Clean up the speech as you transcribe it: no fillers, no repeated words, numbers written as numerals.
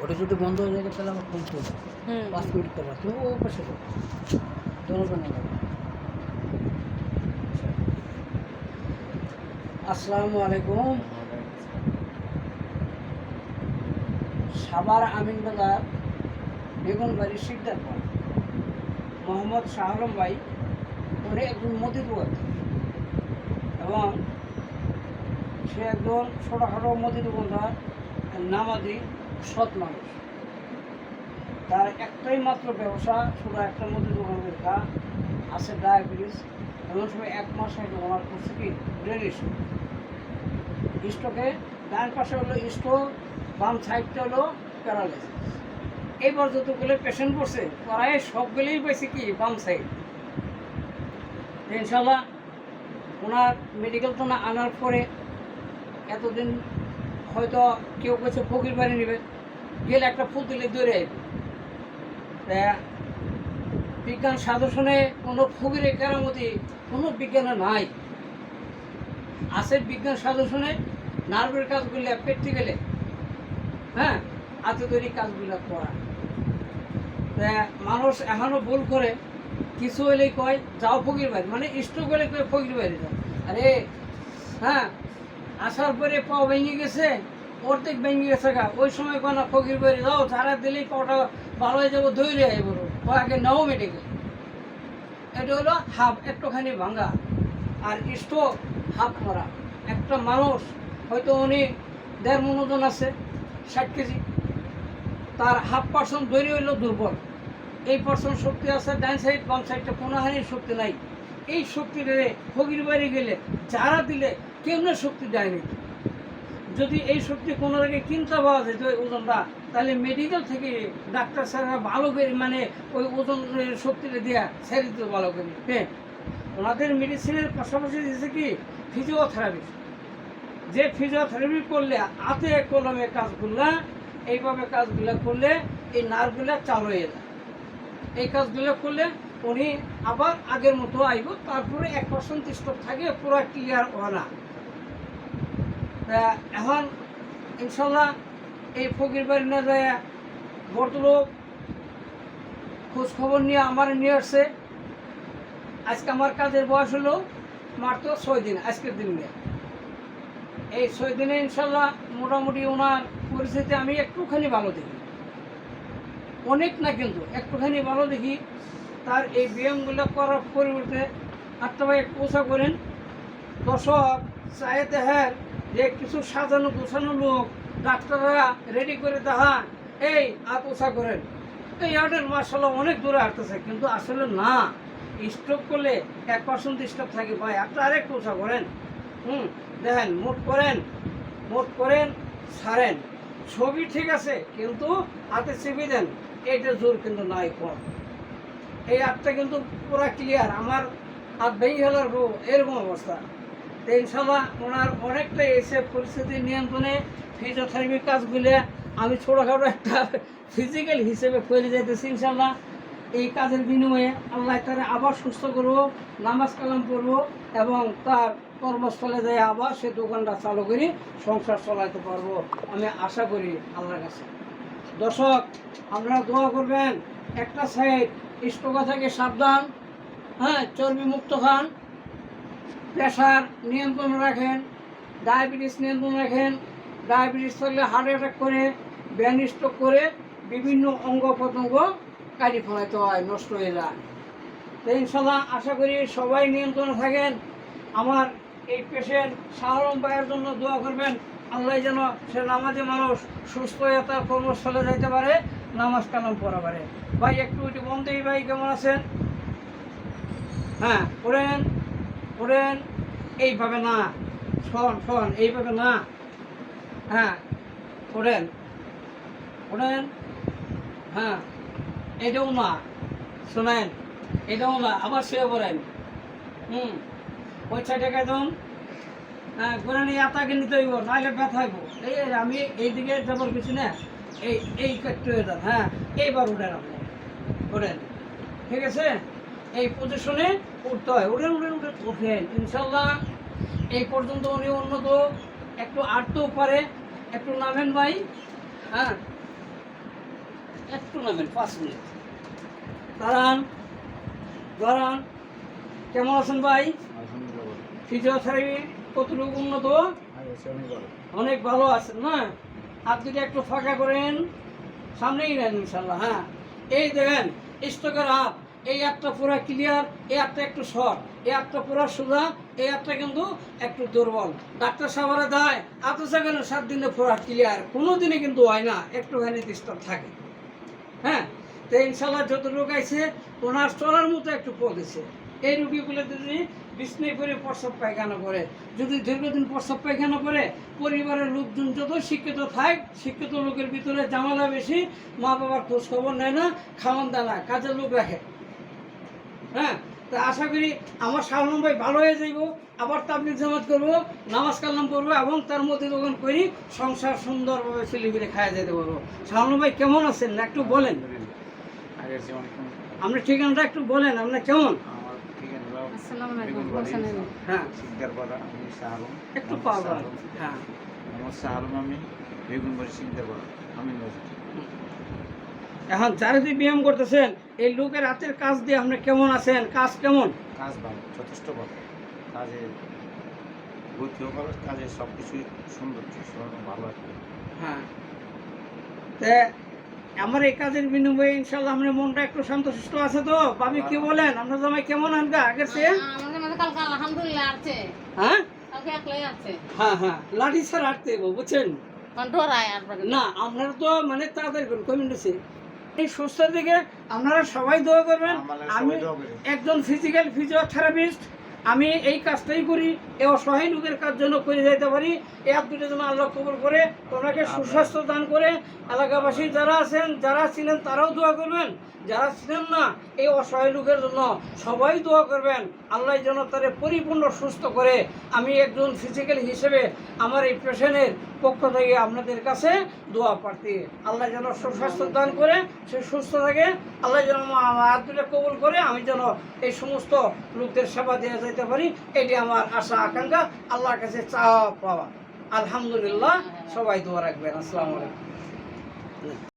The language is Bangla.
ওটা যদি বন্ধ হয়ে যায় তাহলে আমার ফোন করবে 5 মিনিট পর তুমি ও পাশে করো দোনো আসসালামু আলাইকুম। সাভার আমিনবাজার বেগুনবাড়ি শিকদারপাড় মোহাম্মদ শাহ আলম ভাই উনি একজন মুদি দোকানদার এবং সে একজন ছোটোখাটো মুদি দোকানদার, নামাজি সৎ মানুষ। তার একটাই মাত্র ব্যবসা, শুধু একটা মুদি দোকান লেখা আছে, ডায়াবেটিস। এমন সময় 1 মাস আগে ওনার করছে কি ব্রেন স্ট্রোকে, ডান পাশে হলো স্ট্রোক, বাম সাইডটা হলো প্যারালাইসিস। এইবার যতগুলো পেশেন্ট পড়ছে প্রায় সবগুলোই পেয়েছে কি বাম সাইড। ইনশাল্লাহ ওনার মেডিকেল তো না আনার পরে এতদিন হয়তো কেউ কেছে ফকির বাড়ি নেবে, গেলে একটা ফুল দিলে দৌড়ে আসবে। বিজ্ঞান সাধনে কোনো ফকিরের কেরামতি কোনো বিজ্ঞানে নাই। আছে বিজ্ঞান সাধনে নার্ভের কাজগুলো প্র্যাকটিক্যালে, হ্যাঁ, হাতে তৈরি কাজগুলো করা। মানুষ এখনও ভুল করে, কিছু হলেই কয় যাও ফকির বাড়ি, মানে স্ট্রোক হলে কয় ফকির বাড়ি যাও। আরে হ্যাঁ, আসার পরে পাও ভেঙে গেছে, অর্ধেক ভেঙে গেছে গা, ওই সময় কয় না ফকির বাড়ি যাও, যারা দিলেই পাওটা ভালো হয়ে যাবো, ধৈর্য আয় বলো আগে নাও মেডিকেল। এটা হলো হাফ একটুখানি ভাঙা, আর স্ট্রোক হাফ করা। একটা মানুষ হয়তো উনি 1.5 মণ ওজন আছে, 60 কেজি, তার 1/2% দৈর্ঘ্য হইল দুর্বল, এই পার্সেন্ট শক্তি আছে ডান সাইড, বাম সাইডটা কোনোহানির শক্তি নাই। এই শক্তিটা ফকির বাড়ি গেলে যারা দিলে কেউ না শক্তি দেয়নি। যদি এই শক্তি কোনো জায়গায় কিনতে পাওয়া যেত ওই ওজনটা, তাহলে মেডিকেল থেকে ডাক্তার স্যাররা ভালো করে মানে ওই ওজনের শক্তিটা দেওয়া ছেড়ে দিত ভালো করে। হ্যাঁ, ওনাদের মেডিসিনের পাশাপাশি দিয়েছে কি ফিজিওথেরাপি, যে ফিজিওথেরাপি করলে হাতে কলমে কাজগুলা, এইভাবে কাজগুলো করলে এই নার্ভগুলো চালু হয়ে যায়। এই কাজগুলো করলে উনি আবার আগের মতো আইব, তারপরে 1% স্টপ থাকে, পুরো ক্লিয়ার হয় না। এখন ইনশাল্লাহ এই ফকির বাড়ি না যায় ভদ্রলোক খোঁজ খবর নিয়ে আমার নিয়ে আসছে। আজকে আমার কাজের বয়স হলো মাত্র 6 দিন, আজকের দিন নিয়ে। এই 6 দিনে ইনশাল্লাহ মোটামুটি ওনার পরিস্থিতি আমি একটুখানি ভালো দেখি, অনেক না কিন্তু একটুখানি ভালো দেখি। তার এই ব্যায়ামগুলো করার পরিবর্তে একটা ভাই পোষা করেন, দর্শক চাইতে হ্যাঁ যে কিছু সাজানো গোছানো লোক ডাক্তাররা রেডি করে দেখা এই পোষা করেন, এই আটের মার্শাল্লাহ অনেক দূরে হাঁটতেছে, কিন্তু আসলে না। স্ট্রোক করলে 1% স্ট্রোক থাকে ভাই, আপনি আরেক পোষা করেন, দেখেন মোট করেন ছাড়েন, ছবি ঠিক আছে কিন্তু হাতে চেপে দেন, এইটা জোর কিন্তু নাই কম। এই হাতটা কিন্তু পুরো ক্লিয়ার, আমার হাত ভেঙে গেলার এরকম অবস্থা। তো ইনশাল্লাহ ওনার অনেকটা এসে পরিস্থিতি নিয়ন্ত্রণে ফিজিওথেরাপি কাজগুলো আমি ছোটোখাটো একটা ফিজিক্যাল হিসেবে করে যাইতেছি। ইনশাল্লাহ এই কাজের বিনিময়ে আল্লাহ তারা আবার সুস্থ করবো, নামাজ কালাম করবো এবং তার কর্মস্থলে যায় আবার সে দোকানটা চালু করি সংসার চালাতে পারবো, আমি আশা করি আল্লাহর কাছে। দর্শক আপনারা দোয়া করবেন, একটা সাইড স্ট্রোক থেকে সাবধান, হ্যাঁ, চর্বি মুক্ত খান, প্রেশার নিয়ন্ত্রণ রাখেন, ডায়াবেটিস নিয়ন্ত্রণ রাখেন। ডায়াবেটিস থাকলে হার্ট অ্যাটাক করে, ব্রেন স্ট্রোক করে বিভিন্ন অঙ্গ প্রত্যঙ্গ কাটি ফেলাইতে হয়, নষ্ট হয়ে যায়। তো ইনশাল্লাহ আশা করি সবাই নিয়ন্ত্রণে থাকেন। আমার এই পেশেন্ট শাহ আলম ভাইয়ের জন্য দোয়া করবেন, আল্লাহ যেন সে নামাজি মানুষ সুস্থ হয়ে তার কর্মস্থলে যাইতে পারে, নামাজ কালাম পড়া পারে। ভাই একটু ওইটি বন্ধই, ভাই কেমন আছেন? হ্যাঁ, ওরেন এইভাবে না, শোন এইভাবে না, হ্যাঁ ওরেন, হ্যাঁ এটাও না, শোনেন এটাও না, আবার শুয়ে পড়েন, ওই সাইডে একদম হ্যাঁ ঘুরে নিয়ে আতাকে নিতে হইব, নাহলে ব্যথা হইব। এই আমি এইদিকে যাবার কিছু না, এই কাটতে হয়ে যান, হ্যাঁ এইবার উঠেন, আপনি ওঠেন, ঠিক আছে? এই পজিশনে উঠতে হয়, উঠেন। ইনশাল্লাহ এই পর্যন্ত উনি উন্নত, একটু আটতেও পারে, একটু নামেন ভাই, হ্যাঁ একটু নামেন 5 মিনিট দাঁড়ান দাঁড়ান। কেমন আছেন ভাই? ফিজিওথেরাপি কতটুকু উন্নত? অনেক ভালো আছেন না? হাত দুটো একটু ফাঁকা করেন, সামনেই নেন ইনশাল্লাহ। হ্যাঁ, এই দেখেন স্টকের হাত, এই একটা পুরো ক্লিয়ার, এই একটা একটু শর্ট, এই একটা পুরো সোজা, এই একটা কিন্তু একটু দুর্বল। ডাক্তার সাহেবরা দেয় অথচ কেন 7 দিনে পুরো ক্লিয়ার, কোনো দিনে কিন্তু হয় না, একটুখানি ডিস্টার্ব থাকে। হ্যাঁ, তো ইনশাল্লাহ যত রোগ আছে ওনার চলার মতো একটু পড়েছে। এই রুগীগুলো যদি বিছনায় করে প্রস্রাব পায়খানা করে, যদি দীর্ঘদিন প্রস্রাব পায়খানা করে, পরিবারের লোকজন যত শিক্ষিত থাক, শিক্ষিত লোকের ভিতরে জামালা বেশি, মা বাবার খোঁজ খবর নেয় না, খাওয়ান দেয় না, কাজের লোক রাখে। হ্যাঁ, তা আশা করি আমার শাহরুম ভাই ভালো হয়ে যাইব, আবার তাবলিগ জামাত করবো, নামাজ কালাম করবো, এবং তার মধ্যে যখন করি সংসার সুন্দরভাবে ফিরে খাওয়া যেতে পারবো। শাহরুম ভাই কেমন আছেন না একটু বলেন, আপনার ঠিকানাটা একটু বলেন, আপনার কেমন? হ্যাঁ একটু পাওয়া। হ্যাঁ এখন যারা যদি ব্যায়াম করতেছেন, এই লোকের হাতের কাজ দিয়ে আপনি কেমন আছেন? কাজ কেমন? কাজ ভালো, যথেষ্ট ভালো। কাজে গতিও ভালো, কাজে সব কিছুই সুন্দর ভালো আছে। হ্যাঁ, তা আমার এই কাজের বিনিময়ে ইনশাল্লাহ আপনার মনটা একটু শান্তশিষ্ট আছে তো? ভাবি কি বলেন, আপনার জামাই কেমন আনগা আগের চেয়ে? আলহামদুলিল্লাহ আছে। হ্যাঁ কালকে একলাই আছে। হ্যাঁ হ্যাঁ, লাঠি ছাড়া হাঁটতে বুঝছেন ডরায় আর না। আপনারা তো মানে তাড়াতাড়ি করুন, কমেন্ট আছে এই সুস্থর দিকে আপনারা সবাই দোয়া করবেন। আমি একজন ফিজিক্যাল ফিজিওথেরাপিস্ট, আমি এই কাজটাই করি, এই অসহায় লোকের কাজ জন্য করে যেতে পারি। এই আপনাদের জন্য আল্লাহ কবুল করে ওনাকে সুস্বাস্থ্য দান করে। এলাকাবাসী যারা আছেন, যারা ছিলেন তারাও দোয়া করবেন, যারা ছিলেন না এই অসহায় লোকের জন্য সবাই দোয়া করবেন। আল্লাহ যেন তারে পরিপূর্ণ সুস্থ করে। আমি একজন ফিজিক্যাল হিসেবে আমার এই পেশেন্টের পক্ষ থেকে আপনাদের কাছে দোয়া প্রার্থী। আল্লাহ যেন সুস্বাস্থ্য দান করে, সে সুস্থ থাকে। আল্লাহ যেন আমার হাত দুটো কবুল করে, আমি যেন এই সমস্ত লোকদের সেবা দেওয়া যেতে পারি, এটি আমার আশা আকাঙ্ক্ষা, আল্লাহর কাছে চাওয়া পাওয়া। আলহামদুলিল্লাহ, সবাই দোয়া রাখবেন। আসসালামু আলাইকুম।